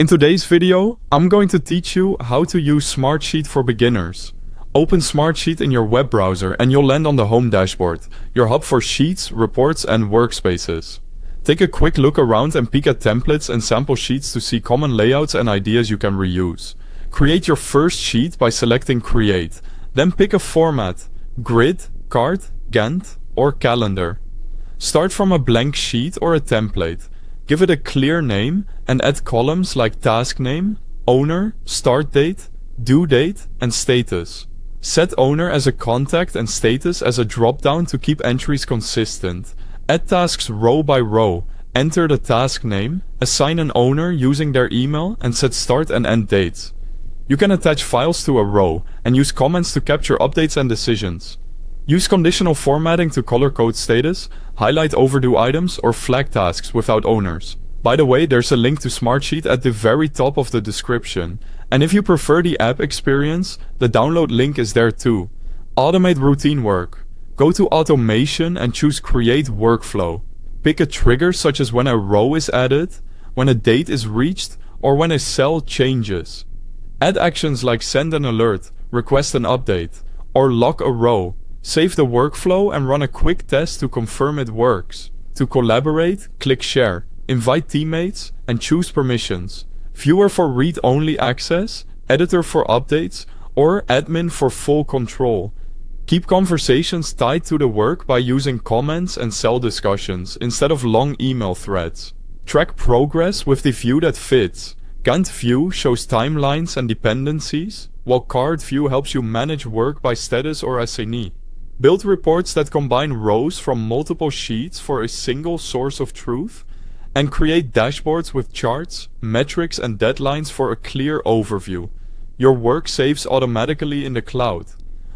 In today's video, I'm going to teach you how to use Smartsheet for beginners. Open Smartsheet in your web browser and you'll land on the home dashboard, your hub for sheets, reports and workspaces. Take a quick look around and peek at templates and sample sheets to see common layouts and ideas you can reuse. Create your first sheet by selecting Create. Then pick a format: grid, card, Gantt, or calendar. Start from a blank sheet or a template. Give it a clear name and add columns like task name, owner, start date, due date, and status. Set owner as a contact and status as a drop-down to keep entries consistent. Add tasks row by row. Enter the task name, assign an owner using their email, and set start and end dates. You can attach files to a row and use comments to capture updates and decisions. Use conditional formatting to color code status, highlight overdue items, or flag tasks without owners. By the way, there's a link to Smartsheet at the very top of the description. And if you prefer the app experience, the download link is there too. Automate routine work. Go to Automation and choose Create Workflow. Pick a trigger such as when a row is added, when a date is reached, or when a cell changes. Add actions like send an alert, request an update, or lock a row. Save the workflow and run a quick test to confirm it works. To collaborate, click Share, invite teammates, and choose permissions. Viewer for read-only access, editor for updates, or admin for full control. Keep conversations tied to the work by using comments and cell discussions instead of long email threads. Track progress with the view that fits. Gantt view shows timelines and dependencies, while card view helps you manage work by status or assignee. Build reports that combine rows from multiple sheets for a single source of truth, and create dashboards with charts, metrics and deadlines for a clear overview. Your work saves automatically in the cloud.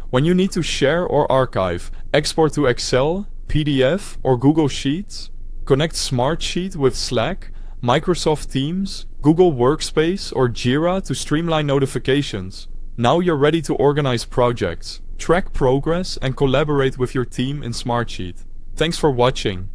When you need to share or archive, export to Excel, PDF or Google Sheets. Connect Smartsheet with Slack, Microsoft Teams, Google Workspace or Jira to streamline notifications. Now you're ready to organize projects, track progress and collaborate with your team in Smartsheet. Thanks for watching.